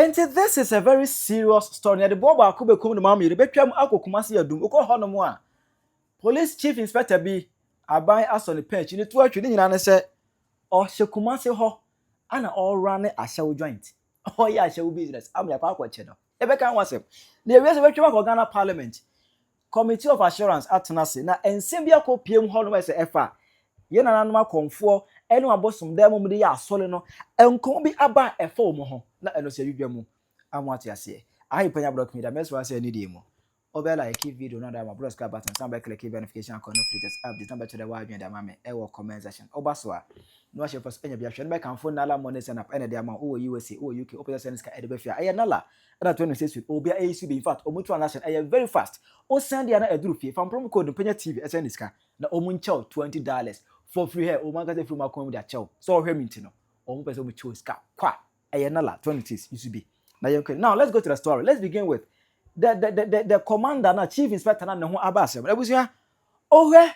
And this is a very serious story. The boy ba be come the mama you be twam akokumase adum uko ho no mo a police chief inspector bi aban aso ne bench ni to atwe ni nyina ne se o Kumasi ho ana all run Ashàwo joint oh yeah Ashàwo business am ya kwa kwache no e be kan wasem na e we se be twam ko Ghana Parliament Committee of Assurance atenase na ensem bia ko piem ho no se efa ye na nanom akonfo enu abosom da mum de ya asole no enkom bi aba efa wo ho na eno se yudwa mu amwate ase ayi Penyah block me da meswa se ni de mu obe like video no da ma block ka button some be click verification icon no latest update number to the wide da ma me e wo comment section oba so a no ahye first enya bia hwe no be kan phone na la money send up ene de ma o USA o UK o pesa send ska e de be fia aye nala na 26 obi a be in fact omu transaction aye very fast o send ya na eduru fie from promo code Penyah TV send ska na omu nchao $20 for free hair o man ka say free ma come with chao so hwe minti no omu pesa omu choose ska kwa aye nala 26 used to be now let's go to the story. Let's begin with the commander na chief inspector na ne ho abasem ebusia ohwe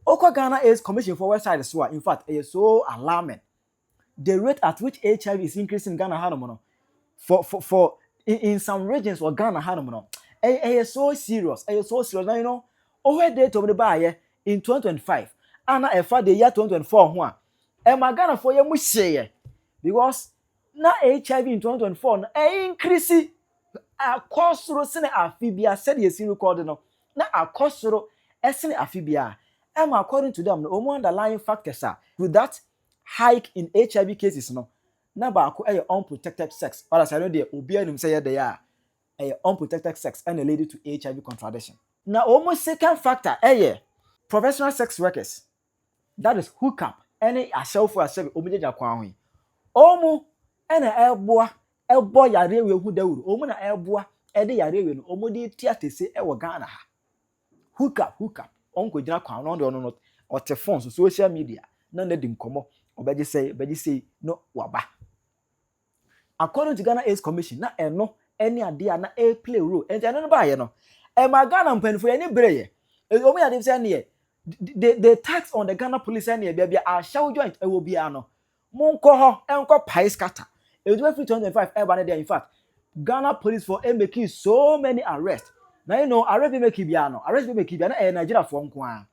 okwa Ghana AIDS Commission for website so in fact it is so alarming the rate at which HIV is increasing in Ghana hanomo for in some regions of Ghana hanomo is so serious now you know ohwe date of the buy in 2025 ana efa the year 2024 ho a ma Ghana for ye mu hye because na HIV in 2024 no increase akosoro sene afibia said ye sin record no na akosoro esene afibia according to them no underlying factors are with that hike in HIV cases no na ba ko unprotected sex or as I know there obi anim say there ya unprotected sex and lead to HIV contradiction na almost second factor professional sex workers that is hookup any Ashàwo for Ashàwo omujeja kwa ho omu ena ebo yare we hu dawuru omu na eboa ede yare we no omu di tiatese e wo Ghana ha hookup onko gina kwa no no ote phones social media na dim komo obeje say no waba according to Ghana AIDS Commission na eno any ade na play role enti eno no ba ye no e ma Ghana mpanfo ye ni breye omu ya dem say ne the tax on the Ghana police and bia Ashàwo joint e wo bia no monko ho enko pai scatter it was 2025 there in fact Ghana police for making so many arrests now you know arrest be make bia no na Nigeria for nko a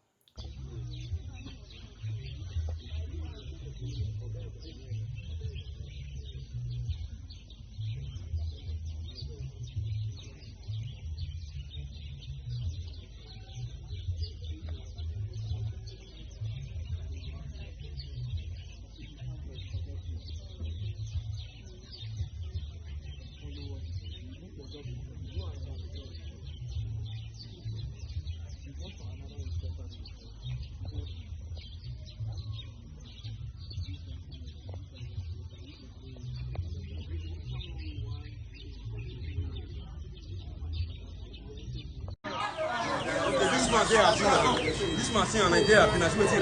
This machine on idea been as waiting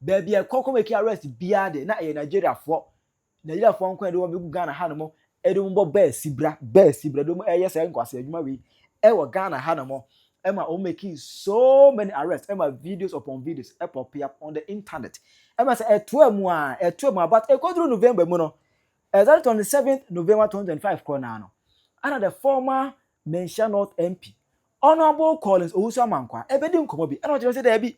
baby a koko make arrest bia de na Nigeria for nko de wo be Ghana ha no mo e de mo ba sibra do mo yes nkwase adwuma we e wo Ghana ha no mo e ma o making so many arrests e ma videos upon videos e pop up on the internet e ma say eto amu but e kodru November mu no that on the 7th November 2025 corner no and the former Mention North MP Honorable Collins Owusu Amankwa e be di nkomo bi e no say there be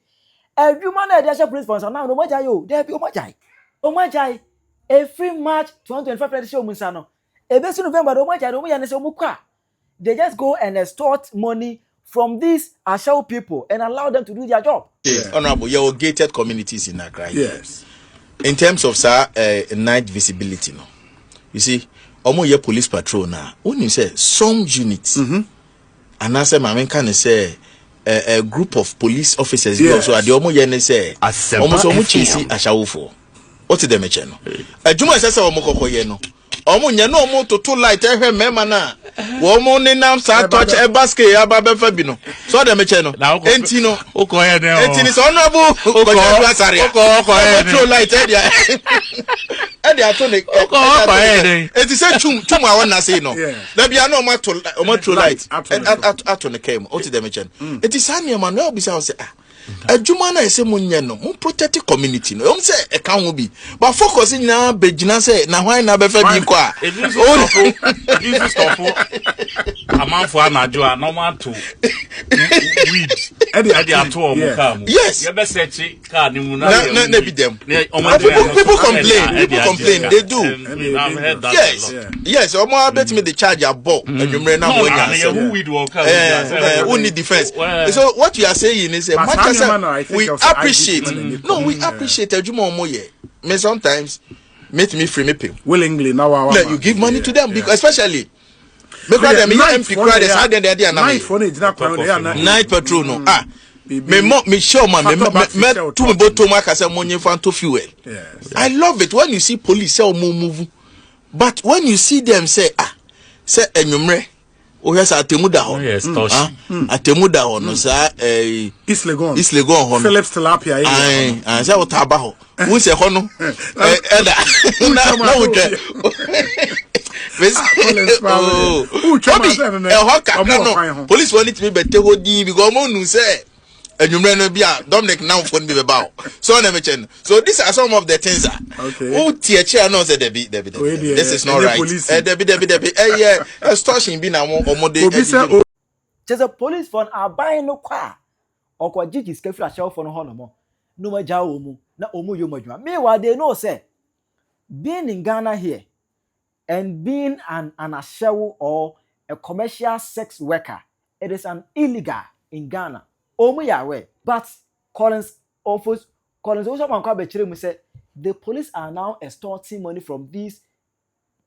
everyone na dey police force now no majai o there be o majai every March 2025 let show munsa no e be November o majai o mo ya ne say o mu kwa they just go and extort money from these Ashàwo people and allow them to do their job. Yes. Honorable, your gated communities in Accra. Yes. In terms of night visibility, no. You see, almost your police patrol now. When you say some units, and I say, my man can say a group of police officers also at the omo yene say almost omo chisi Ashàwo for what is the meche no adwuma sese omo kokoye no omo nya no omo toto light ehwe mema na wo omo nenam sa touch e basket aba befa bi no so the meche no enti no okoye ne enti ni so honorable okoye asare okoye toto light e dia e dia to ne okoye enti say chum a wona say no da bia na omo to light ato ne kem what is the meche no enti sa ne ma no obi say adwuma na ese munye no mu protect community no say e kan ho bi but focus nyina begina say na hwan na befa bi ko a if stop amanfo anajo a normal to weed e dey ato o mu ka mu yes you be search car ni mu na be them people complain they do yes omo bet me the charge above adwumre na wo nya say weed wo ka who need defense so what you are saying is we appreciate we appreciate adwuma omo ye me sometimes make me free me pay willingly now you give money to them because especially because them MP cry they say they are night patrol no me sure man me to me bottom akase money fan to fuel. I love it when you see police say move but when you see them say say enwumre o yesa atemuda ho atemuda ho no sa East Legon ho Phillips Tilapia say o taba ho wo se ho no na wo twa police want it to be better hodi because mo nu say enwumre no bia Dominic now phone be ba so na me chen so these are some of the things who tie chair no say debi this is not right debi extortion bi na mo omode there's a police phone aban no kwa okwa jiji skefra Ashàwo phone ho no mo no ma ja omu na omu yo madwuma meanwhile they know say being in Ghana here and being an Ashàwo or a commercial sex worker, it is an illegal in Ghana. Omu yawe. But Collins also say the police are now extorting money from these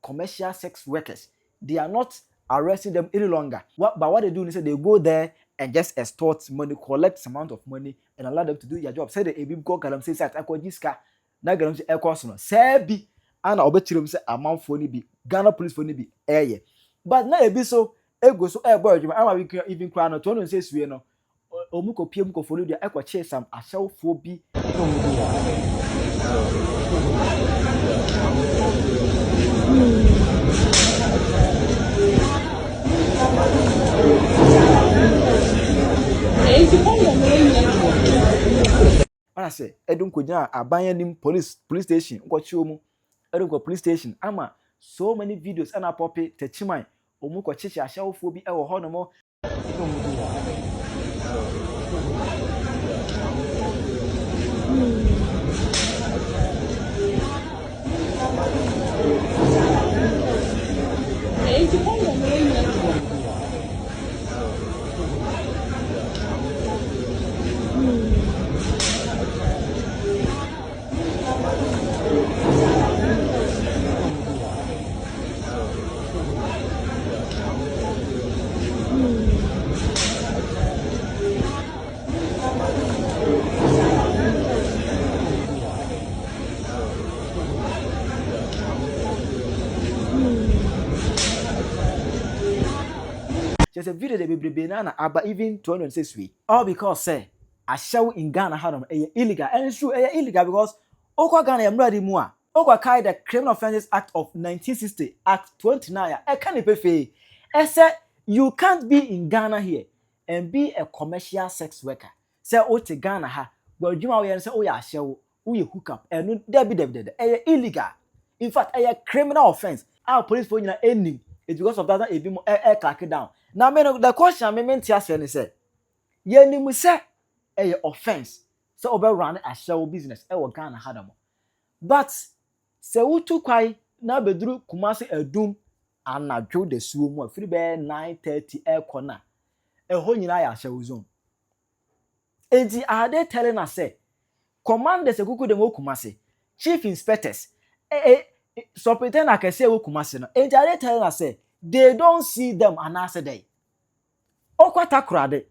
commercial sex workers. They are not arresting them any longer. But what they do is they go there and just extort money, collect some amount of money, and allow them to do their job. Say the Ebib go galam say that Jiska, na galam say Ekosono. Say and I'll bet you say amount for be Ghana police for be air. But now a bit so ego so air boy, I'm even crying on to say we no Omuko PM ko follow the echo chase some Ashàwo phobia. I say, I don't go down a police station, got you. I don't go police station. Ama so many videos and I pop it to Chimay. Omuko chicha Ashàwo phobia or honomo. There's a video that be banana about even 206 week. All because say Ashàwo in Ghana had illegal. And it's true, illegal because Okwa Ghana am ready more. Okwa carry the Criminal Offences Act of 1960, Act 29. I can't pay fee. I said you can't be in Ghana here and be a commercial sex worker. Say Ote Ghana ha, but you know say yeah Ashàwo, we hook up and no debi illegal. In fact, a criminal offense. Our police for you ending. It's because of that a bit more crack it down. Now, the question I meant to ask you say, ye ni mu say a offense. So over run Ashàwo business. Ghana had them. But se utu kwai na bedru Kumasi Edum and na jo de suo mu free be 9:30 corner. Ho nyina ya Ashàwo zone. Enti are they telling us say commanders ekuku dem Kumasi, chief inspectors superintendent akese Kumasi no. Enti are they telling us say they don't see them and answer day. Okwata krade.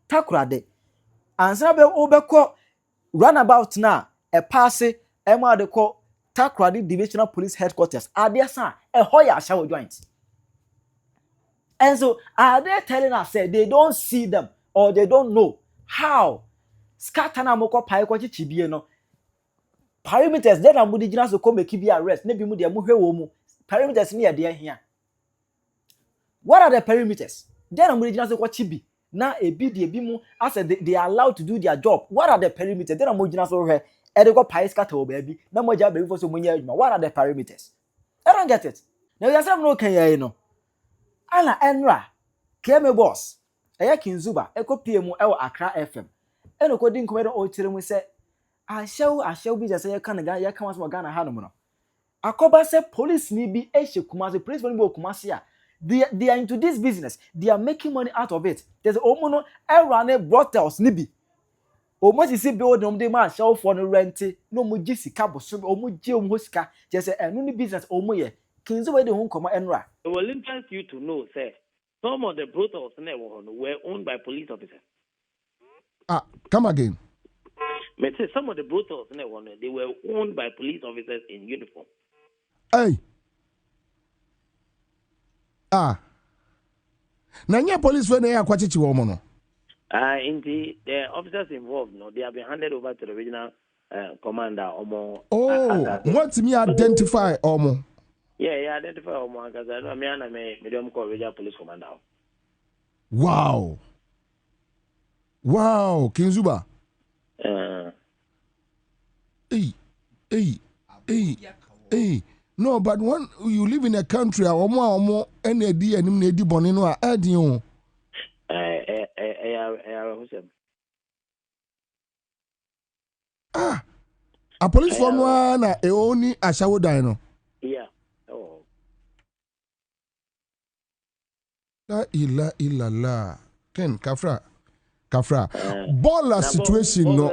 takrade ansa be obekọ runabout na e passe e ma de kọ takrade divisional police headquarters ade san e hoya Ashàwo joint. And so are they telling us say they don't see them or they don't know how skatana moko pai ko chichibie no perimeters then am di gina so come make be arrest na bi mu de mu hwe wo mu perimeters ni ye de ahia. What are the perimeters? Then am di gina so ko chibi na ebi de ebi mu as they are allowed to do their job. What are the perimeters? Then am di gina so hwe e de ko pai skata wo ba bi na mo ja ba bi so munya adwuma. What are the perimeters? I don't get it. Now you say no kan ye no. Ana enra keme boss eya kinzuba ekopie mu ewo Accra FM eno kodi nkomedo o tire mu se Ashàwo bi jase ye kan ga ye kan waso Ghana ha no no akoba se police ni bi ehye Kumasi police ni bi Kumasi a they are into this business, they are making money out of it. There's omo no run brothels ni bi omo si build no dey ma Ashàwo for no rent no mo gi sika boso omo gi omo sika jase enu ni business omo ye kinzuba de ho nkoma enra. It will interest you to know, sir, some of the brothels were owned by police officers. Come again. But say some of the brothels they were owned by police officers in uniform. Hey. Nanya police when they are kwachichi wo mo no. Indeed, the officers involved, they have been handed over to the regional commander. What me identify Omo? Yeah, identify Omo because I know me and me medium call regional police commander. Wow, Kinzuba. Hey. No, but when you live in a country, Omo, NAD and NAD Bonino are adding you. A police for one, only Ashàwo dino. Yeah. Oh. La illa. Ken Kafra. Baller situation no.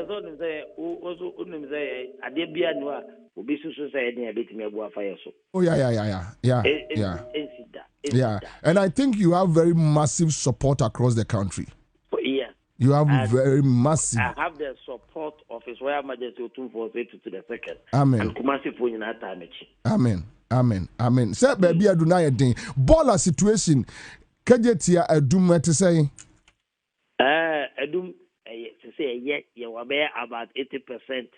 Oh yeah. And I think you have very massive support across the country. Yeah. You have very massive. I have the support of His Royal Majesty Otumfuo to the second. Amen. And Kumasi Police Amen. Say baby aduna yedin. Baller situation. Kajetia adum to say. Adum to say you were about 80%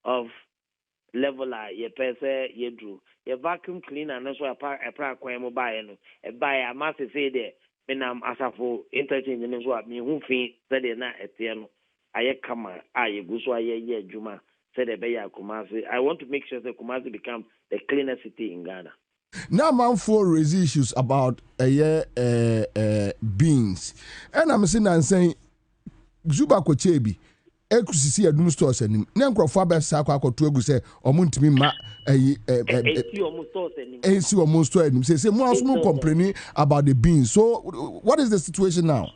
of level ye pese ye drew. Your vacuum cleaner and also a pra kwemo buy no. A buy a massive say there. Menam Asàwo interchange no so me hu fi said na etie no aye kama aye gu so aye ye adwuma said e be ya Kumasi. I want to make sure that Kumasi become the cleanest city in Ghana. Now man for raise issues about beans. And I'm saying Zuba Kochebi ekusisi adum stores anim na nkrofo abesa akwakoto egu se omuntimi ma esi omu store anim say mo aso complaining about the beans. So what is the situation now?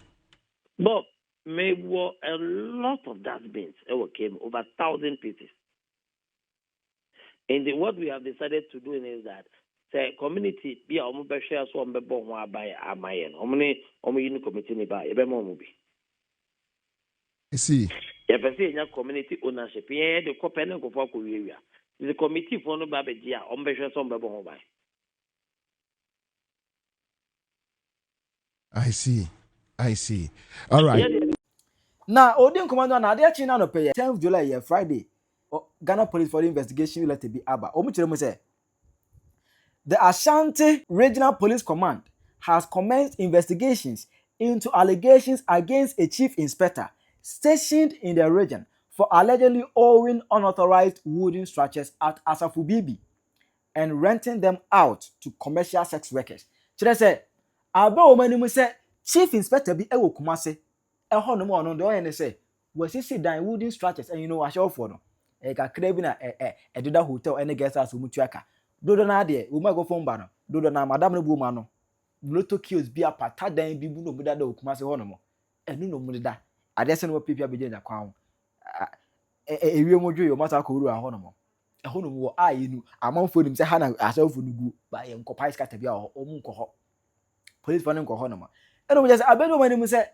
Bob, maybe a lot of that beans came over 1,000 pieces. And what we have decided to do is that the community be a be share so be bon wa buy amayen omo uni committee ni ba e be mo mo bi. I see. Yeah, but say community ownership. Yeah, the company go for area. The committee for no baby dia on be share some be bon buy. I see. All right. Now, Odin Commander, now they are china no pay 10th July, Friday. Ghana Police for the investigation will let it be Abba. Say the Ashanti Regional Police Command has commenced investigations into allegations against a chief inspector stationed in the region for allegedly owning unauthorized wooden structures at Asàwo Bibi and renting them out to commercial sex workers. So they say, Aba Omanimu say, Chief Inspector be ewo Kumasi. Eho no mo no do yen say, we see down wooden structures and Ashàwo for no. E ka krebi na edida hotel and guest house mutuaka. Dodo na de, we go phone ba no. Dodo na madam no bu ma no. Bloto kills be a pata dan bi bu no muda da Kumasi ho no mo. Enu no muda. Adese no pipia be jenja kwa ho. Ewie mo dwe yo mata ko ru ho no mo. Eho no mo ayinu amanfo nim se ha na Ashàwo no gu ba ye nkopai skata bia ho omu nko ho. Police for nko ho no mo. Eno mo just abedo mani mu se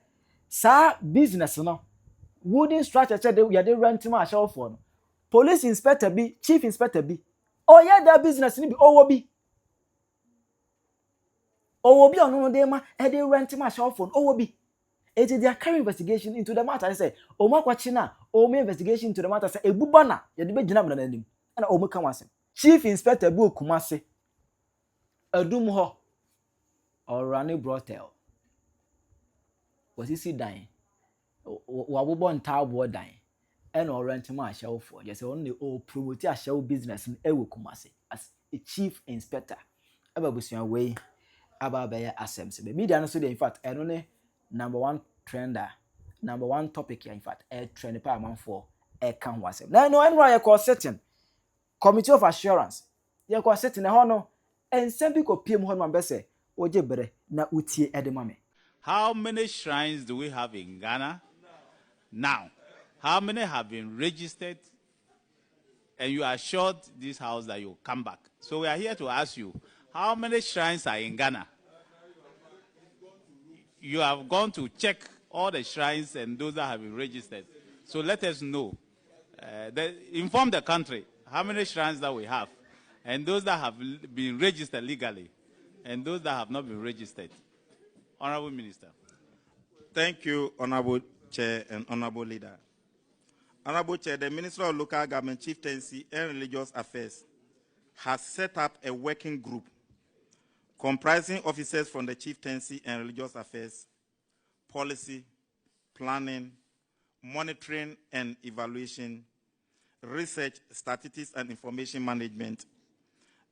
Sa business no wooden structure che de ya de rent ma Ashàwo for no. Police inspector bi, chief inspector bi. Oh yeah, that business ni bi owo bi. Owo bi ono no de ma e de rent ma Ashàwo for no owo bi. It is their current investigation into the matter. I say, Oma Kwachina, Oma investigation into the matter. Say, Ebubana, Yadibe Jinam Nanim, and Oma Kamase. Chief Inspector Bu Kumasi, Adumho, or Rani Brotel. Was he dying? Wabubo and Tabo dying, and or rent my Ashàwo for. Just only promote Ashàwo business in Ewu Kumasi as a chief inspector. Ababusian way, Ababaya Assembs. The media, in fact, I don't know. Number one trender, number one topic here, in fact, a trend per month for a can was. Now, no, and why I call certain committee of assurance. You call certain a honor, and some people PM Honman Besse, or Jebere, na uti edemame. How many shrines do we have in Ghana now? How many have been registered? And you assured this house that you'll come back. So we are here to ask you, how many shrines are in Ghana? You have gone to check all the shrines and those that have been registered. So let us know. Inform the country how many shrines that we have, and those that have been registered legally, and those that have not been registered. Honorable Minister. Thank you, Honorable Chair and Honorable Leader. Honorable Chair, the Minister of Local Government, Chieftaincy and Religious Affairs has set up a working group comprising officers from the Chieftaincy and Religious Affairs, Policy, Planning, Monitoring and Evaluation, Research, Statistics and Information Management,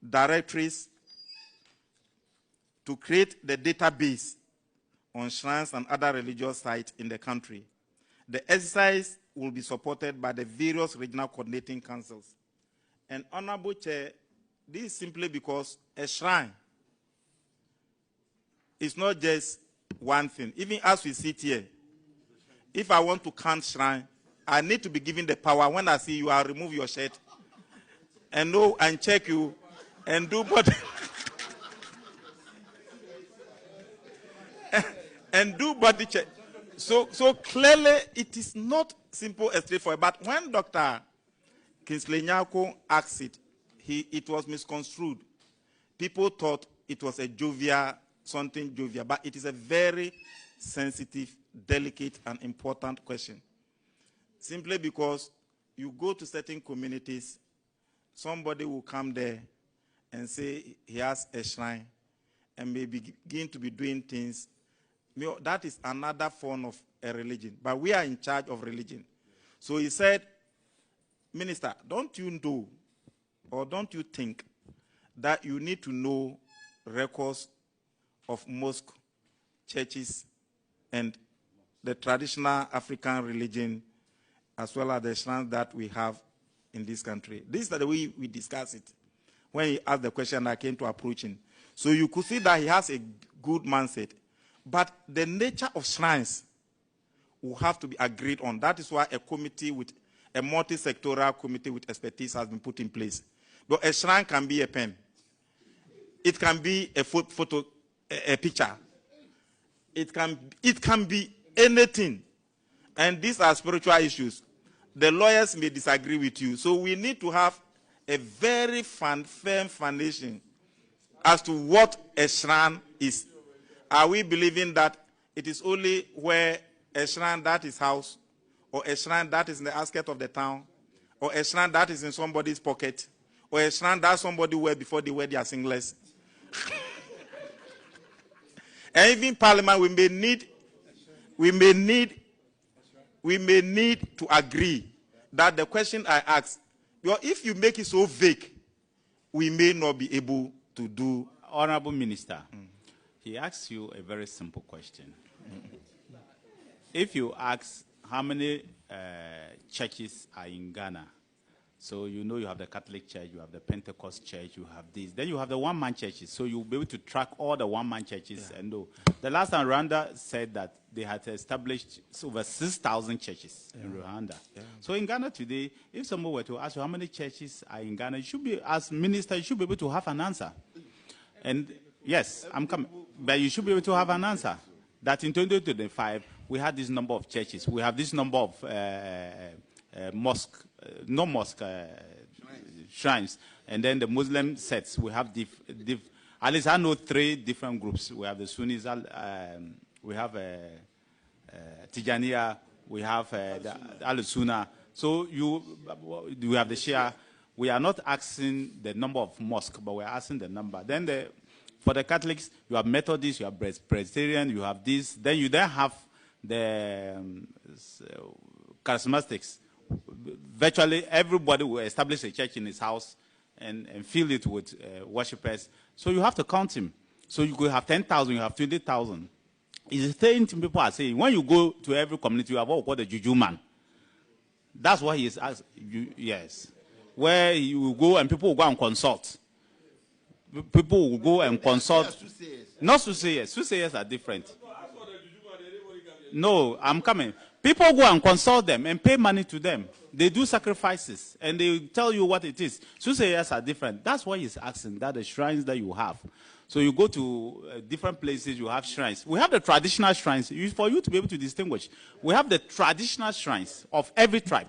Directories, to create the database on shrines and other religious sites in the country. The exercise will be supported by the various regional coordinating councils. And Honorable Chair, this is simply because a shrine it's not just one thing. Even as we sit here, if I want to count shrine, I need to be given the power. When I see you, I'll remove your shirt and know and check you and do body and do body check. So clearly, it is not simple and straightforward. But when Dr. Kingsley Nyako asked it, it was misconstrued. People thought it was a jovial something jovial, but it is a very sensitive, delicate, and important question. Simply because you go to certain communities, somebody will come there and say he has a shrine and may begin to be doing things. That is another form of a religion, but we are in charge of religion. So he said, Minister, don't you know or don't you think that you need to know records of mosque, churches, and the traditional African religion, as well as the shrines that we have in this country? This is the way we discuss it. When he asked the question, I came to approaching. So you could see that he has a good mindset. But the nature of shrines will have to be agreed on. That is why a committee with a multi-sectoral committee with expertise has been put in place. But a shrine can be a pen. It can be a photo, a picture. It can be anything. And these are spiritual issues. The lawyers may disagree with you. So we need to have a very firm foundation as to what a shrine is. Are we believing that it is only where a shrine that is house, or a shrine that is in the outskirts of the town, or a shrine that is in somebody's pocket, or a shrine that somebody wear before they wear their singlets? And even Parliament, we may need to agree that the question I asked, because if you make it so vague, we may not be able to do. Honorable Minister, he asks you a very simple question. If you ask how many churches are in Ghana, so you know you have the Catholic Church, you have the Pentecost Church, you have this. Then you have the one-man churches. So you'll be able to track all the one-man churches and know. The last time Rwanda said that they had established over 6,000 churches in Rwanda. Yeah. So in Ghana today, if someone were to ask you how many churches are in Ghana, you should be, as minister, you should be able to have an answer. And yes, I'm coming. But you should be able to have an answer that in 2025, we had this number of churches. We have this number of shrines. And then the Muslim sects, we have at least I know 3 different groups. We have the Sunnis, we have Tijaniya, we have the Al-Sunnah. So we have the Shia. We are not asking the number of mosques, but we're asking the number. Then for the Catholics, you have Methodists, you have Presbyterian, you have this. Then you have the Charismatics. Virtually everybody will establish a church in his house and fill it with worshippers. So you have to count him. So you could have 10,000, you have 20,000. It's the same thing people are saying. When you go to every community, you have what we call the juju man. That's what he is asking. Yes. Where you will go and people will go and consult. People will go and consult. Not soothsayers. Soothsayers are different. No, I'm coming. People go and consult them and pay money to them. They do sacrifices and they tell you what it is. Soothsayers are different. That's why he's asking that the shrines that you have. So you go to different places, you have shrines. We have the traditional shrines for you to be able to distinguish. We have the traditional shrines of every tribe.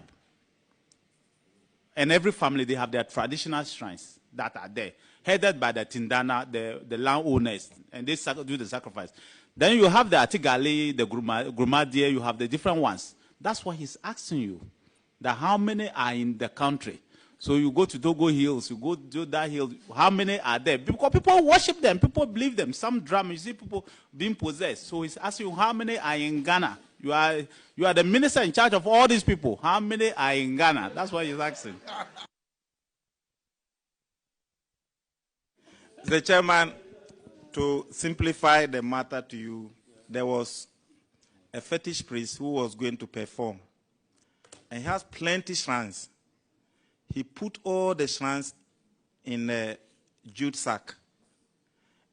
And every family, they have their traditional shrines that are there, headed by the Tindana, the landowners, and they do the sacrifice. Then you have the Atigali, the Grumadier, you have the different ones. That's what he's asking you, that how many are in the country. So you go to Togo Hills, you go to that hill, how many are there? Because people worship them, people believe them. Some drama, you see people being possessed. So he's asking you, how many are in Ghana? You are the minister in charge of all these people. How many are in Ghana? That's what he's asking. The chairman, to simplify the matter to you, there was a fetish priest who was going to perform. And he has plenty shrines. He put all the shrines in a jute sack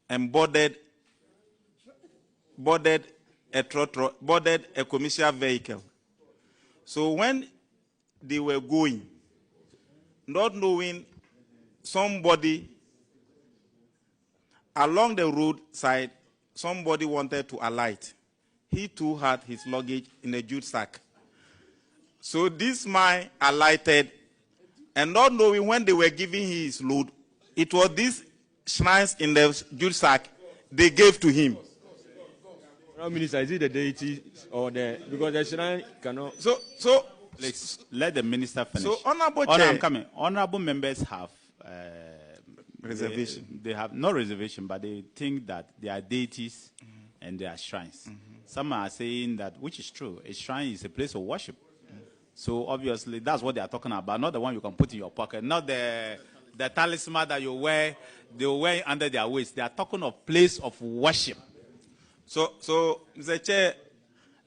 and boarded a commercial vehicle. So when they were going, not knowing, somebody along the roadside, somebody wanted to alight. He too had his luggage in a jute sack. So this man alighted, and not knowing when they were giving his load, it was these shrines in the jute sack they gave to him. Prime Minister, is it the deity or because the shrine cannot? So Please, let the minister finish. So honorable chair, I'm coming. Honorable members have reservation. They have no reservation, but they think that they are deities and they are shrines. Some are saying that, which is true, a shrine is a place of worship. So obviously that's what they are talking about, not the one you can put in your pocket, not the talisman that you wear, they wear under their waist. They are talking of place of worship. So Mr. Chair,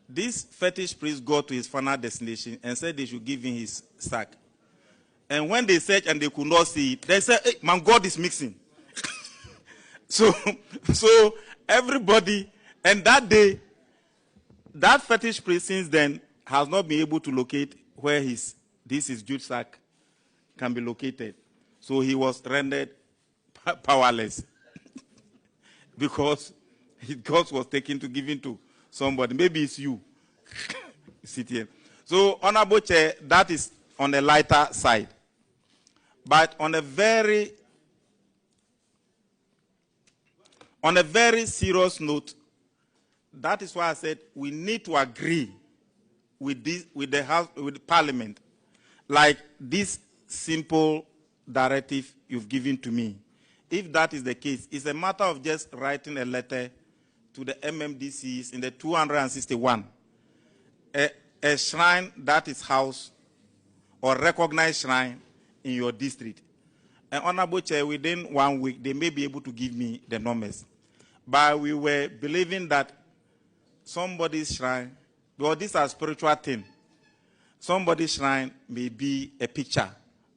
this fetish priest got to his final destination and said they should give him his sack. And when they searched and they could not see it, they said, hey, man, God is mixing. So everybody, and that day, that fetish priest since then has not been able to locate where this jute sack can be located. So he was rendered powerless because his God was taken to give it to somebody. Maybe it's you. Sit here. So, Honorable Chair, that is on the lighter side. But on a very serious note, that is why I said we need to agree with the House, with Parliament, like this simple directive you've given to me. If that is the case, it's a matter of just writing a letter to the MMDCs in the 261, a shrine that is housed or recognized shrine in your district. And Honorable Chair, within 1 week, they may be able to give me the numbers. But we were believing that somebody's shrine, because this is a spiritual thing, somebody's shrine may be a picture.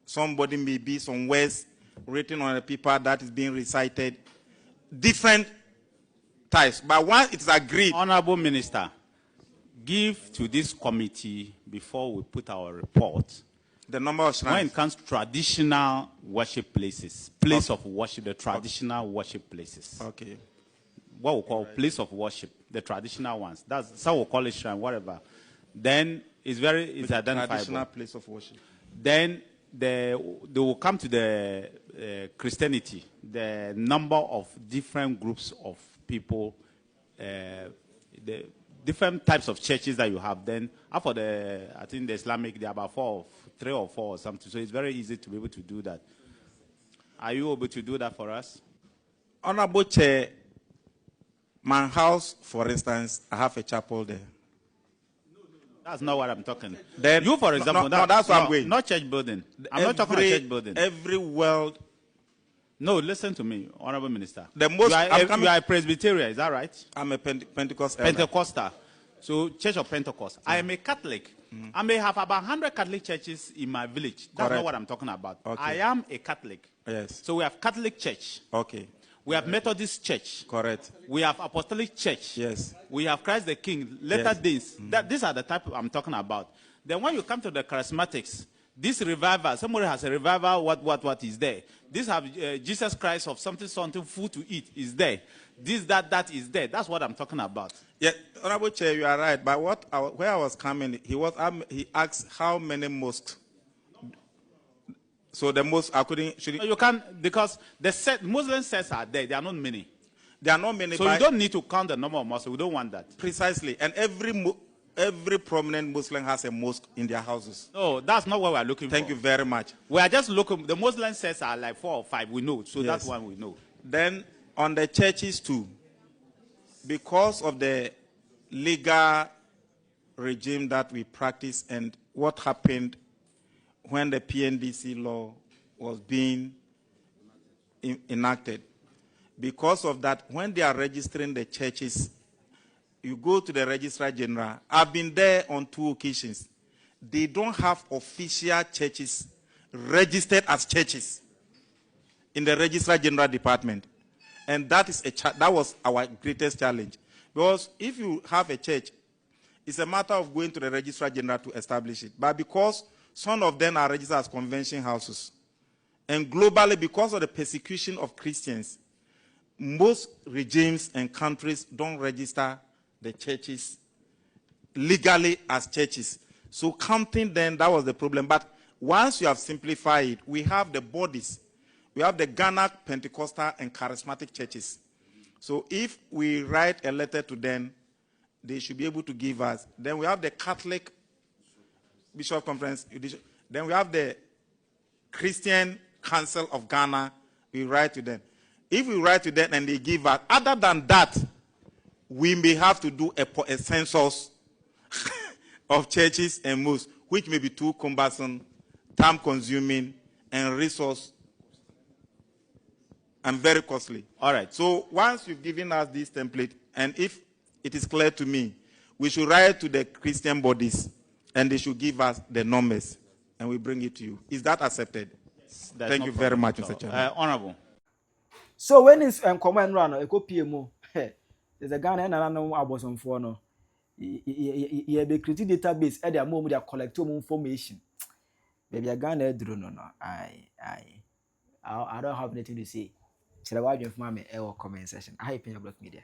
Somebody may be some words written on a paper that is being recited. Different types. But once it is agreed. Honorable Minister, give to this committee, before we put our report, the number of shrines. When it comes to traditional worship places, place of worship, the traditional worship places. Okay. What we call place of worship. the traditional ones. That's some will call it shrine, whatever. Then it's identifiable. Traditional place of worship. Then they will come to the Christianity, the number of different groups of people, the different types of churches that you have. Then after I think the Islamic, there are about 3 or 4 or something. So it's very easy to be able to do that. Are you able to do that for us? Honorable Chair, my house, for instance, I have a chapel there. That's not what I'm talking. Then, you, for example, that's what I'm going. Not church building. I'm not talking about church building. Every world. No, listen to me, Honorable Minister. The most, you are a Presbyterian, is that right? I'm a Pentecostal. Pentecostal. So, Church of Pentecost. I am a Catholic. I may have about 100 Catholic churches in my village. That's not what I'm talking about. Okay. I am a Catholic. Yes. So, we have Catholic Church. Okay. We have Methodist Church. Correct. We have Apostolic Church. Yes. We have Christ the King. Latter days. These are the type I'm talking about. Then when you come to the charismatics, this revival, somebody has a revival, what is there? This have Jesus Christ of something, food to eat is there. This, that is there. That's what I'm talking about. Yeah, Honorable Chair, you are right. But where I was coming, he asked how many mosques. So the most you can't, because the Muslim sects are there. There are not many. There are not many. So you don't need to count the number of mosques. We don't want that. Precisely. And every prominent Muslim has a mosque in their houses. No, that's not what we're looking for. Thank you very much. We are just looking. The Muslim sects are like 4 or 5. We know. So Yes. that's one we know. Then on the churches too, because of the legal regime that we practice and what happened when the PNDC law was being enacted. Because of that, when they are registering the churches, you go to the Registrar General. I've been there on 2 occasions. They don't have official churches registered as churches in the Registrar General Department. And that was our greatest challenge. Because if you have a church, it's a matter of going to the Registrar General to establish it. But because some of them are registered as convention houses, and globally, because of the persecution of Christians, most regimes and countries don't register the churches legally as churches. So counting them, that was the problem. But once you have simplified it, we have the bodies. We have the Ghana Pentecostal and Charismatic churches. So if we write a letter to them, they should be able to give us. Then we have the Catholic Bishop Conference. Then we have the Christian Council of Ghana. We write to them. If we write to them and they give us, other than that, we may have to do a census of churches and mosques, which may be too cumbersome, time-consuming, and resource, and very costly. All right. So once you've given us this template, and if it is clear to me, we should write to the Christian bodies, and they should give us the numbers, and we bring it to you. Is that accepted? Yes, Thank you very much, Mr. Chairman. Honorable. So when is command run e ko PMO there's a Ghana na no abosomfo no ye be create database e dey am dey collect information baby a Ghana eduro no I don't have anything to say. Shall I watch your comment section? I Penyah Block Media.